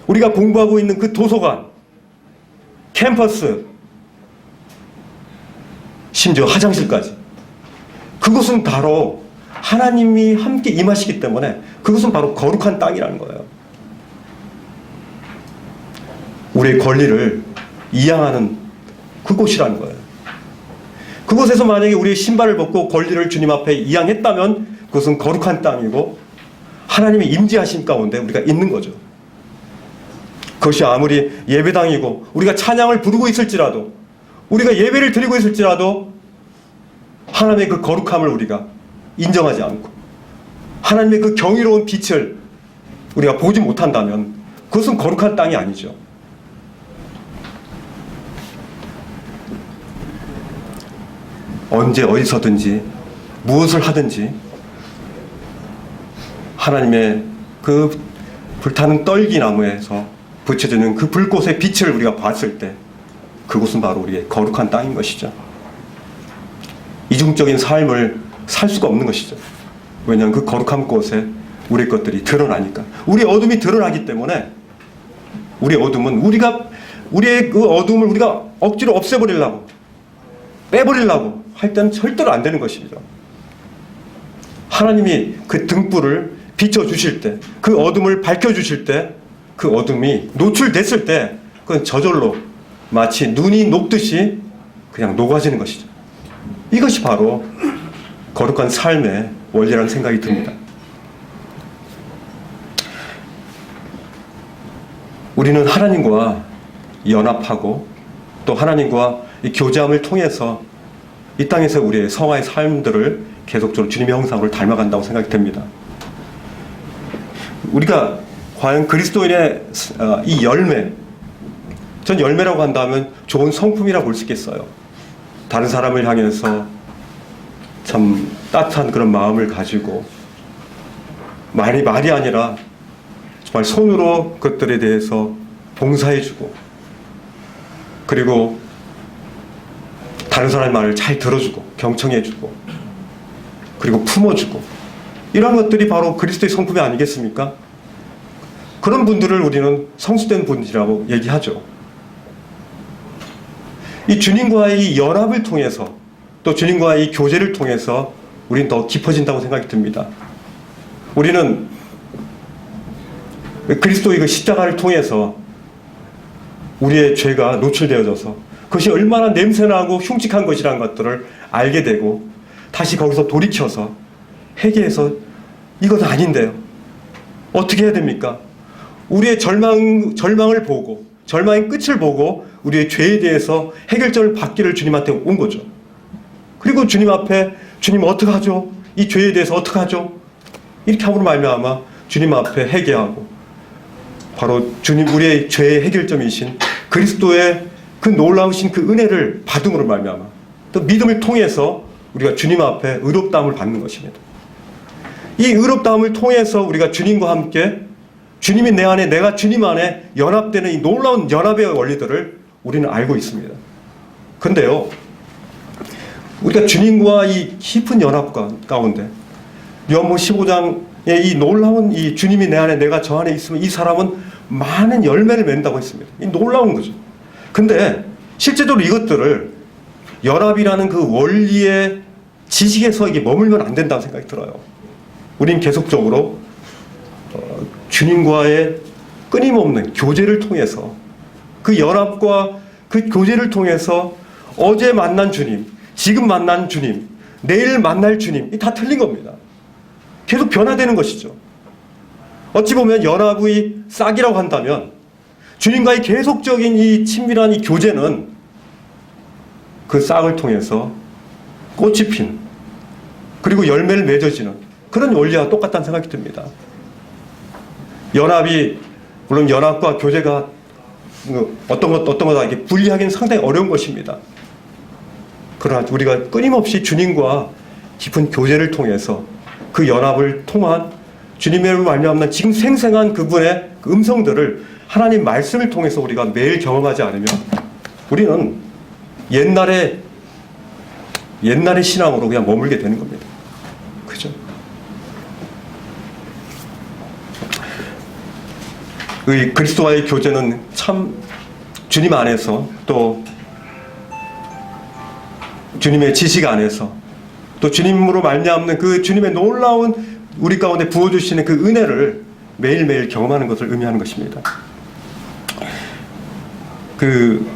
우리가 공부하고 있는 그 도서관, 캠퍼스, 심지어 화장실까지, 그것은 바로 하나님이 함께 임하시기 때문에 그것은 바로 거룩한 땅이라는 거예요. 우리의 권리를 이양하는 그곳이라는 거예요. 그곳에서 만약에 우리의 신발을 벗고 권리를 주님 앞에 이양했다면 그것은 거룩한 땅이고 하나님의 임재하심 가운데 우리가 있는 거죠. 그것이 아무리 예배당이고 우리가 찬양을 부르고 있을지라도, 우리가 예배를 드리고 있을지라도 하나님의 그 거룩함을 우리가 인정하지 않고 하나님의 그 경이로운 빛을 우리가 보지 못한다면 그것은 거룩한 땅이 아니죠. 언제 어디서든지 무엇을 하든지 하나님의 그 불타는 떨기나무에서 붙여지는 그 불꽃의 빛을 우리가 봤을 때 그곳은 바로 우리의 거룩한 땅인 것이죠. 이중적인 삶을 살 수가 없는 것이죠. 왜냐하면 그 거룩한 곳에 우리 것들이 드러나니까. 우리의 어둠이 드러나기 때문에 우리의 어둠은 우리의 그 어둠을 우리가 억지로 없애버리려고, 빼버리려고 할 때는 절대로 안 되는 것이죠. 하나님이 그 등불을 비춰주실 때, 그 어둠을 밝혀주실 때, 그 어둠이 노출됐을 때 그건 저절로 마치 눈이 녹듯이 그냥 녹아지는 것이죠. 이것이 바로 거룩한 삶의 원리라는 생각이 듭니다. 우리는 하나님과 연합하고 또 하나님과 이 교제함을 통해서 이 땅에서 우리의 성화의 삶들을 계속적으로 주님의 형상으로 닮아간다고 생각이 됩니다. 우리가 과연 그리스도인의 이 열매, 전 열매라고 한다면 좋은 성품이라고 볼 수 있겠어요. 다른 사람을 향해서 참 따뜻한 그런 마음을 가지고 말이 아니라 정말 손으로 그것들에 대해서 봉사해주고, 그리고 다른 사람의 말을 잘 들어주고 경청해주고 그리고 품어주고, 이런 것들이 바로 그리스도의 성품이 아니겠습니까? 그런 분들을 우리는 성수된 분이라고 얘기하죠. 이 주님과의 이 연합을 통해서 또 주님과의 이 교제를 통해서 우리는 더 깊어진다고 생각이 듭니다. 우리는 그리스도의 그 십자가를 통해서 우리의 죄가 노출되어져서 그것이 얼마나 냄새나고 흉측한 것이라는 것들을 알게 되고 다시 거기서 돌이켜서 회개해서 이건 아닌데요. 어떻게 해야 됩니까? 우리의 절망을 보고, 절망의 끝을 보고 우리의 죄에 대해서 해결점을 받기를 주님한테 온 거죠. 그리고 주님 앞에, 주님 어떡하죠? 이 죄에 대해서 어떡하죠? 이렇게 함으로 말미암아 주님 앞에 회개하고, 바로 주님, 우리의 죄의 해결점이신 그리스도의 그 놀라우신 그 은혜를 받음으로 말미암아 또 믿음을 통해서 우리가 주님 앞에 의롭다함을 받는 것입니다. 이 의롭다함을 통해서 우리가 주님과 함께, 주님이 내 안에, 내가 주님 안에 연합되는 이 놀라운 연합의 원리들을 우리는 알고 있습니다. 근데요, 우리가 주님과 이 깊은 연합 가운데 요한복음 15장에 이 놀라운 이 주님이 내 안에, 내가 저 안에 있으면 이 사람은 많은 열매를 맺는다고 했습니다. 이 놀라운 거죠. 근데 실제적으로 이것들을 연합이라는 그 원리의 지식에서 이게 머물면 안 된다는 생각이 들어요. 우린 계속적으로 주님과의 끊임없는 교제를 통해서, 그 연합과 그 교제를 통해서 어제 만난 주님, 지금 만난 주님, 내일 만날 주님, 다 틀린 겁니다. 계속 변화되는 것이죠. 어찌 보면 연합의 싹이라고 한다면 주님과의 계속적인 이 친밀한 이 교제는 그 싹을 통해서 꽃이 핀, 그리고 열매를 맺어지는 그런 원리와 똑같다는 생각이 듭니다. 연합이, 물론 연합과 교제가 어떤 거다 이렇게 분리하기는 상당히 어려운 것입니다. 그러나 우리가 끊임없이 주님과 깊은 교제를 통해서 그 연합을 통한 주님의 말미암는 지금 생생한 그분의 그 음성들을 하나님 말씀을 통해서 우리가 매일 경험하지 않으면 우리는 옛날의 신앙으로 그냥 머물게 되는 겁니다. 그죠? 이 그리스도와의 교제는 참 주님 안에서 또 주님의 지식 안에서 또 주님으로 말미암는 그 주님의 놀라운 우리 가운데 부어주시는 그 은혜를 매일매일 경험하는 것을 의미하는 것입니다. 그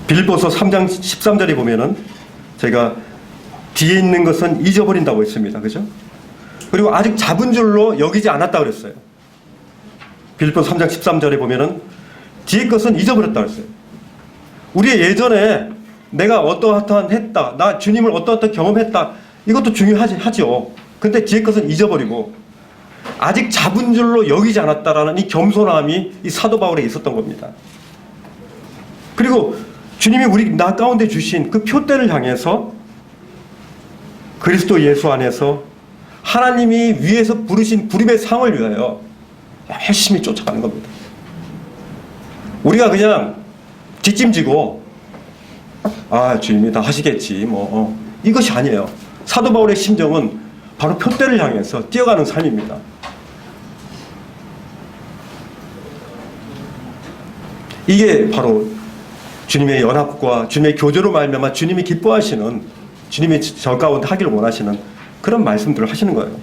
빌립보서 3장 13절에 보면은 제가 뒤에 있는 것은 잊어버린다고 했습니다. 그죠? 그리고 아직 잡은 줄로 여기지 않았다고 그랬어요. 빌립보서 3장 13절에 보면은 뒤에 것은 잊어버렸다고 했어요. 우리의 예전에 내가 어떠한 했다, 나 주님을 어떠한 경험했다, 이것도 중요하죠. 근데 뒤에 것은 잊어버리고 아직 잡은 줄로 여기지 않았다라는 이 겸손함이 이 사도 바울에 있었던 겁니다. 그리고 주님이 우리 나 가운데 주신 그 표대를 향해서 그리스도 예수 안에서 하나님이 위에서 부르신 부름의 상을 위하여 열심히 쫓아가는 겁니다. 우리가 그냥 뒷짐지고 주님이 다 하시겠지 이것이 아니에요. 사도 바울의 심정은 바로 표대를 향해서 뛰어가는 삶입니다. 이게 바로 주님의 연합과 주님의 교제로 말미암아 주님이 기뻐하시는, 주님이 저 가운데 하기를 원하시는 그런 말씀들을 하시는 거예요.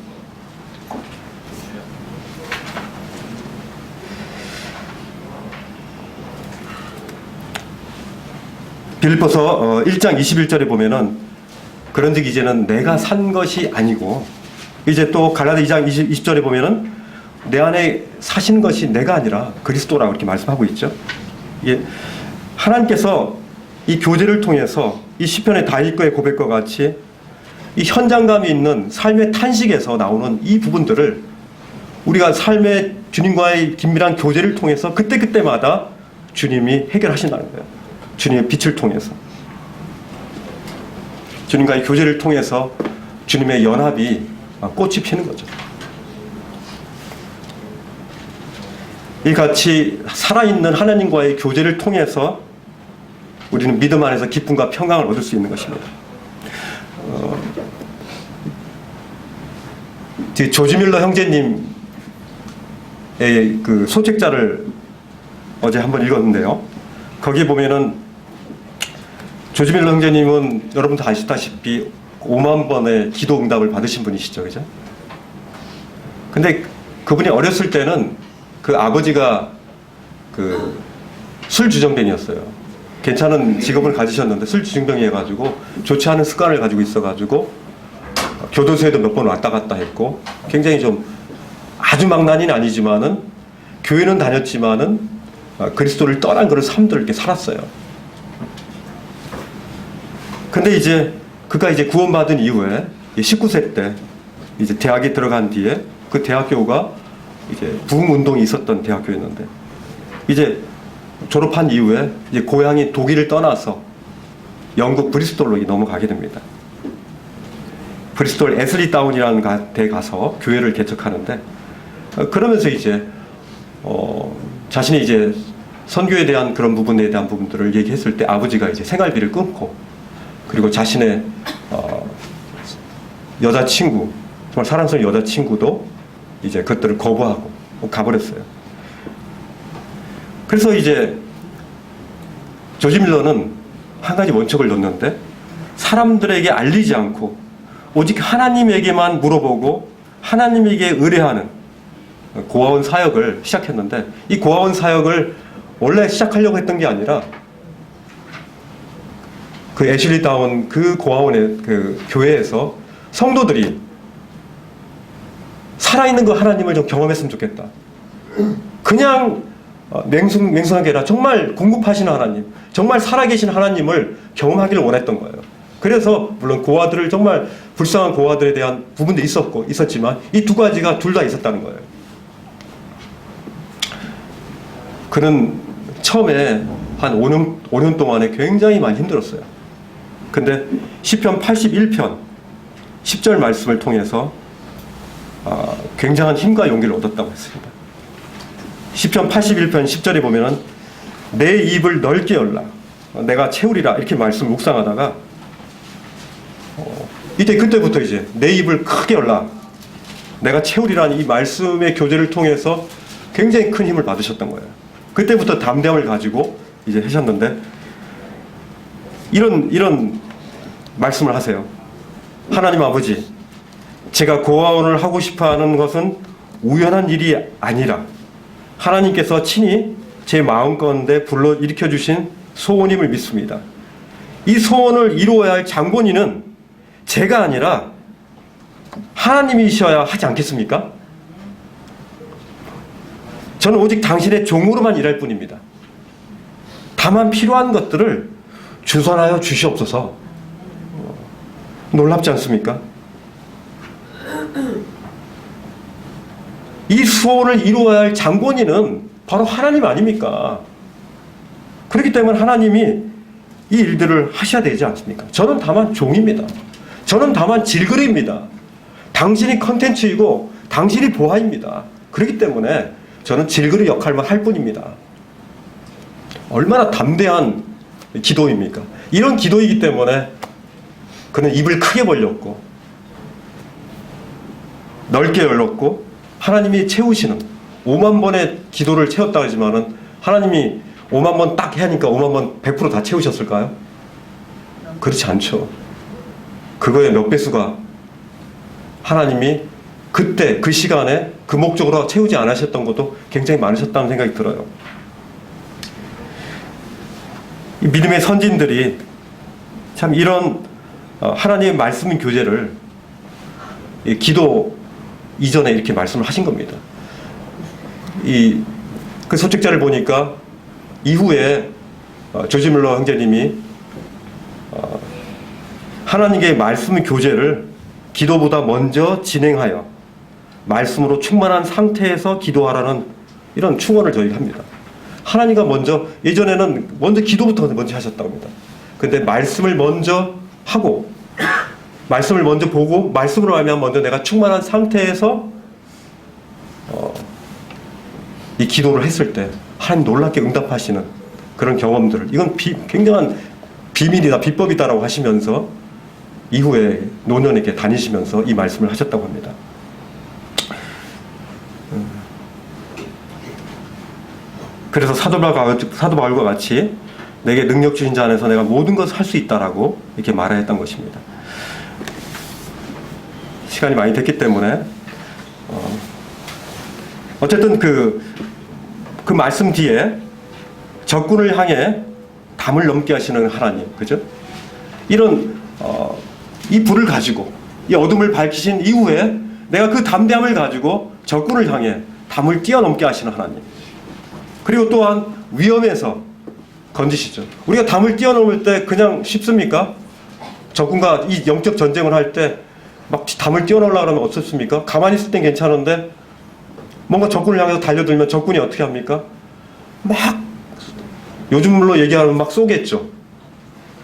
빌립보서 1장 21절에 보면은 그런즉 이제는 내가 산 것이 아니고, 이제 또 갈라디 2장 20절에 보면은 내 안에 사신 것이 내가 아니라 그리스도라고 이렇게 말씀하고 있죠. 이게 하나님께서 이 교제를 통해서 이 시편의 다윗과의 고백과 같이 이 현장감이 있는 삶의 탄식에서 나오는 이 부분들을 우리가 삶의 주님과의 긴밀한 교제를 통해서 그때그때마다 주님이 해결하신다는 거예요. 주님의 빛을 통해서, 주님과의 교제를 통해서 주님의 연합이 꽃이 피는 거죠. 이같이 살아있는 하나님과의 교제를 통해서 우리는 믿음 안에서 기쁨과 평강을 얻을 수 있는 것입니다. 조지 밀러 형제님의 그 소책자를 어제 한번 읽었는데요. 거기 보면은 조지 밀러 형제님은 여러분도 아시다시피 5만 번의 기도 응답을 받으신 분이시죠, 그죠? 근데 그분이 어렸을 때는 그 아버지가 그 술주정뱅이였어요. 괜찮은 직업을 가지셨는데 술주정뱅이 해가지고 좋지 않은 습관을 가지고 있어가지고 교도소에도 몇 번 왔다 갔다 했고, 굉장히 좀 아주 망나니는 아니지만은 교회는 다녔지만은 그리스도를 떠난 그런 삶들을 이렇게 살았어요. 근데 이제 그가 이제 구원받은 이후에 19세 때 이제 대학에 들어간 뒤에 그 대학교가 이제 부흥운동이 있었던 대학교였는데, 이제 졸업한 이후에 이제 고향이 독일을 떠나서 영국 브리스톨로 넘어가게 됩니다. 브리스톨 에슬리다운이라는 데 가서 교회를 개척하는데, 그러면서 이제 자신이 이제 선교에 대한 그런 부분에 대한 부분들을 얘기했을 때 아버지가 이제 생활비를 끊고, 그리고 자신의 여자친구, 정말 사랑스러운 여자친구도 이제 그것들을 거부하고 가버렸어요. 그래서 이제 조지 밀러는 한 가지 원칙을 뒀는데, 사람들에게 알리지 않고 오직 하나님에게만 물어보고 하나님에게 의뢰하는 고아원 사역을 시작했는데, 이 고아원 사역을 원래 시작하려고 했던 게 아니라 그 애슐리 다운 그 고아원의 그 교회에서 성도들이 살아있는 그 하나님을 좀 경험했으면 좋겠다. 그냥 맹숭하게 아니라 정말 공급하시는 하나님, 정말 살아계신 하나님을 경험하기를 원했던 거예요. 그래서 물론 고아들을 정말 불쌍한 고아들에 대한 부분도 있었지만 이 두 가지가 둘 다 있었다는 거예요. 그는 처음에 한 5년 동안에 굉장히 많이 힘들었어요. 근데 시편 81편 10절 말씀을 통해서 굉장한 힘과 용기를 얻었다고 했습니다. 시편 81편 10절에 보면은 내 입을 넓게 열라 내가 채우리라 이렇게 말씀을 묵상하다가 그때부터 이제 내 입을 크게 열라 내가 채우리라는 이 말씀의 교제를 통해서 굉장히 큰 힘을 받으셨던 거예요. 그때부터 담대함을 가지고 이제 하셨는데 이런 말씀을 하세요. 하나님 아버지, 제가 고아원을 하고 싶어하는 것은 우연한 일이 아니라 하나님께서 친히 제 마음가운데 불러 일으켜 주신 소원임을 믿습니다. 이 소원을 이루어야 할 장본인은 제가 아니라 하나님이셔야 하지 않겠습니까? 저는 오직 당신의 종으로만 일할 뿐입니다. 다만 필요한 것들을 주선하여 주시옵소서. 놀랍지 않습니까? 이 소원을 이루어야 할 장본인은 바로 하나님 아닙니까? 그렇기 때문에 하나님이 이 일들을 하셔야 되지 않습니까? 저는 다만 종입니다. 저는 다만 질그리입니다. 당신이 컨텐츠이고 당신이 보아입니다. 그렇기 때문에 저는 질그리 역할만 할 뿐입니다. 얼마나 담대한 기도입니까? 이런 기도이기 때문에 그는 입을 크게 벌렸고 넓게 열었고 하나님이 채우시는 5만 번의 기도를 채웠다고 하지만은 하나님이 5만 번 딱 하니까 5만 번 100% 다 채우셨을까요? 그렇지 않죠. 그거의 몇 배수가 하나님이 그때 그 시간에 그 목적으로 채우지 않으셨던 것도 굉장히 많으셨다는 생각이 들어요. 이 믿음의 선진들이 참 이런 하나님의 말씀 교제를 기도 이전에 이렇게 말씀을 하신 겁니다. 그 소책자를 보니까 이후에 조지 뮬러 형제님이 하나님의 말씀 교제를 기도보다 먼저 진행하여 말씀으로 충만한 상태에서 기도하라는 이런 충원을 저희가 합니다. 하나님과 먼저 예전에는 먼저 기도부터 먼저 하셨다고 합니다. 근데 말씀을 먼저 하고 말씀을 먼저 보고 말씀으로 하면 먼저 내가 충만한 상태에서 이 기도를 했을 때 하나님 놀랍게 응답하시는 그런 경험들을 이건 굉장한 비밀이다 비법이다라고 하시면서 이후에 노년에게 다니시면서 이 말씀을 하셨다고 합니다. 그래서 사도 바울과 같이 내게 능력 주신 자 안에서 내가 모든 것을 할 수 있다라고 이렇게 말했던 것입니다. 시간이 많이 됐기 때문에 어쨌든 그 말씀 뒤에 적군을 향해 담을 넘게 하시는 하나님, 그죠? 이런 이 불을 가지고 이 어둠을 밝히신 이후에 내가 그 담대함을 가지고 적군을 향해 담을 뛰어넘게 하시는 하나님. 그리고 또한 위험에서 건지시죠. 우리가 담을 뛰어넘을 때 그냥 쉽습니까? 적군과 이 영적 전쟁을 할 때 막 담을 뛰어넘으려고 하면 어떻습니까? 가만히 있을 땐 괜찮은데 뭔가 적군을 향해서 달려들면 적군이 어떻게 합니까? 막 요즘으로 얘기하면 막 쏘겠죠.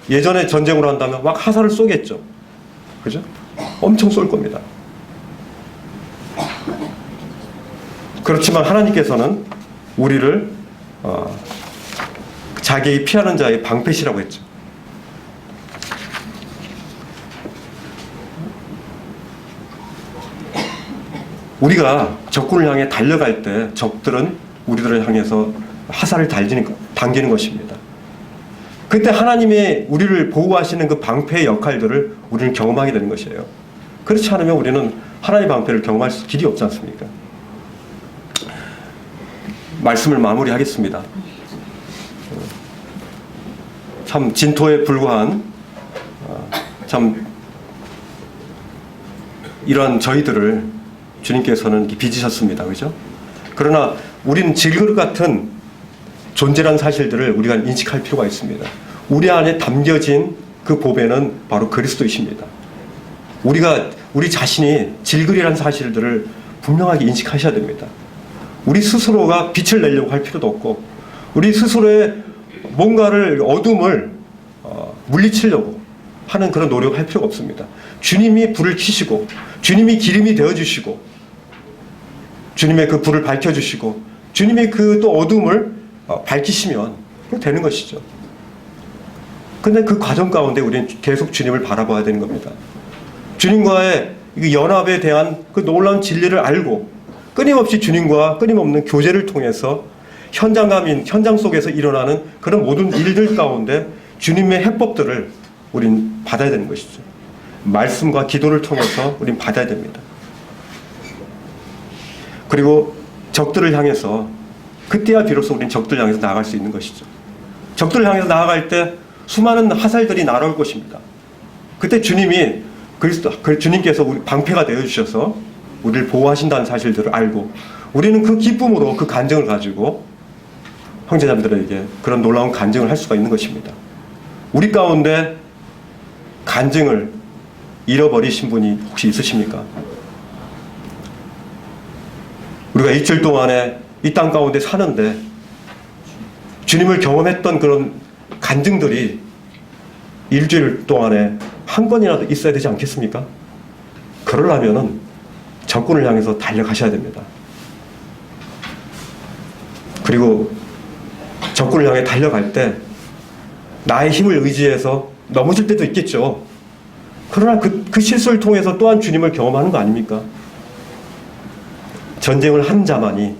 예전에 전쟁으로 한다면 막 화살을 쏘겠죠. 그죠? 엄청 쏠 겁니다. 그렇지만 하나님께서는 우리를 자기의 피하는 자의 방패시라고 했죠. 우리가 적군을 향해 달려갈 때 적들은 우리들을 향해서 화살을 당기는 것입니다. 그때 하나님의 우리를 보호하시는 그 방패의 역할들을 우리는 경험하게 되는 것이에요. 그렇지 않으면 우리는 하나님의 방패를 경험할 길이 없지 않습니까? 말씀을 마무리하겠습니다. 참 진토에 불과한 참 이러한 저희들을 주님께서는 이렇게 빚으셨습니다. 그죠? 그러나 우리는 질그릇 같은 존재라는 사실들을 우리가 인식할 필요가 있습니다. 우리 안에 담겨진 그 보배는 바로 그리스도이십니다. 우리 자신이 질그릇이라는 사실들을 분명하게 인식하셔야 됩니다. 우리 스스로가 빛을 내려고 할 필요도 없고 우리 스스로의 뭔가를 어둠을 물리치려고 하는 그런 노력을 할 필요가 없습니다. 주님이 불을 켜시고 주님이 기름이 되어주시고 주님의 그 불을 밝혀주시고 주님이 그 또 어둠을 밝히시면 되는 것이죠. 근데 그 과정 가운데 우리는 계속 주님을 바라봐야 되는 겁니다. 주님과의 이 연합에 대한 그 놀라운 진리를 알고 끊임없이 주님과 끊임없는 교제를 통해서 현장 속에서 일어나는 그런 모든 일들 가운데 주님의 해법들을 우린 받아야 되는 것이죠. 말씀과 기도를 통해서 우린 받아야 됩니다. 그리고 적들을 향해서 그때야 비로소 우린 적들을 향해서 나아갈 수 있는 것이죠. 적들을 향해서 나아갈 때 수많은 화살들이 날아올 것입니다. 그때 주님께서 우리 방패가 되어주셔서 우리를 보호하신다는 사실들을 알고 우리는 그 기쁨으로 그 간증을 가지고 형제자매들에게 그런 놀라운 간증을 할 수가 있는 것입니다. 우리 가운데 간증을 잃어버리신 분이 혹시 있으십니까? 우리가 일주일 동안에 이 땅 가운데 사는데 주님을 경험했던 그런 간증들이 일주일 동안에 한 건이라도 있어야 되지 않겠습니까? 그러려면은 적군을 향해서 달려가셔야 됩니다. 그리고 적군을 향해 달려갈 때 나의 힘을 의지해서 넘어질 때도 있겠죠. 그러나 그 실수를 통해서 또한 주님을 경험하는 거 아닙니까? 전쟁을 한 자만이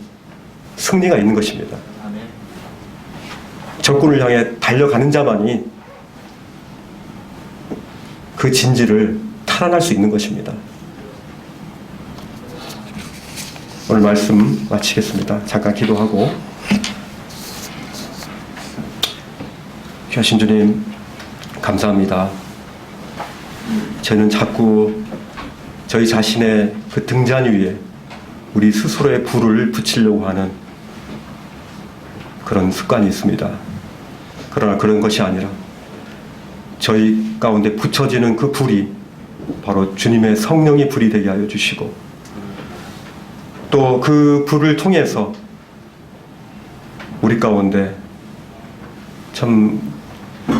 승리가 있는 것입니다. 적군을 향해 달려가는 자만이 그 진지를 탈환할 수 있는 것입니다. 오늘 말씀 마치겠습니다. 잠깐 기도하고. 귀하신 주님, 감사합니다. 저는 자꾸 저희 자신의 그 등잔 위에 우리 스스로의 불을 붙이려고 하는 그런 습관이 있습니다. 그러나 그런 것이 아니라 저희 가운데 붙여지는 그 불이 바로 주님의 성령의 불이 되게 하여 주시고 또 그 불을 통해서 우리 가운데 참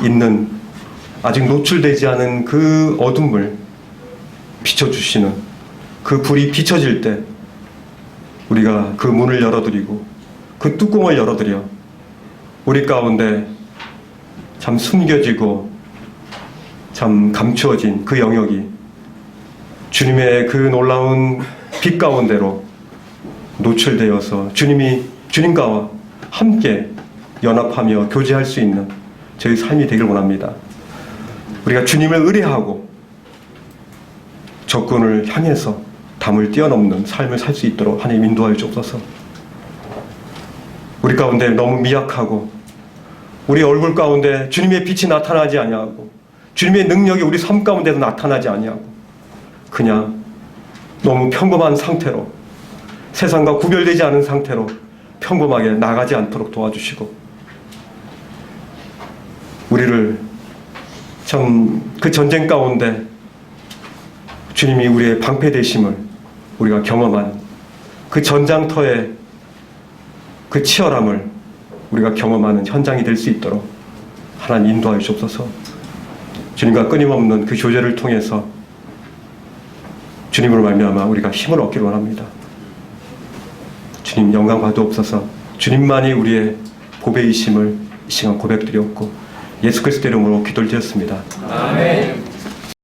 있는 아직 노출되지 않은 그 어둠을 비춰주시는 그 불이 비춰질 때 우리가 그 문을 열어드리고 그 뚜껑을 열어드려 우리 가운데 참 숨겨지고 참 감추어진 그 영역이 주님의 그 놀라운 빛 가운데로 노출되어서 주님과 함께 연합하며 교제할 수 있는 저희 삶이 되길 원합니다. 우리가 주님을 의뢰하고 적군을 향해서 담을 뛰어넘는 삶을 살 수 있도록 하나님 인도하여 주옵소서. 우리 가운데 너무 미약하고 우리 얼굴 가운데 주님의 빛이 나타나지 아니하고 주님의 능력이 우리 삶 가운데도 나타나지 아니하고 그냥 너무 평범한 상태로 세상과 구별되지 않은 상태로 평범하게 나가지 않도록 도와주시고 우리를 참 그 전쟁 가운데 주님이 우리의 방패 되심을 우리가 경험한 그 전장터의 그 치열함을 우리가 경험하는 현장이 될 수 있도록 하나님 인도하여 주옵소서. 주님과 끊임없는 그 교제를 통해서 주님으로 말미암아 우리가 힘을 얻기를 원합니다. 주님 영광 받으옵소서. 주님만이 우리의 보배이심을 이 시간 고백드렸고 예수 그리스도 이름으로 기도를 드렸습니다. 아멘.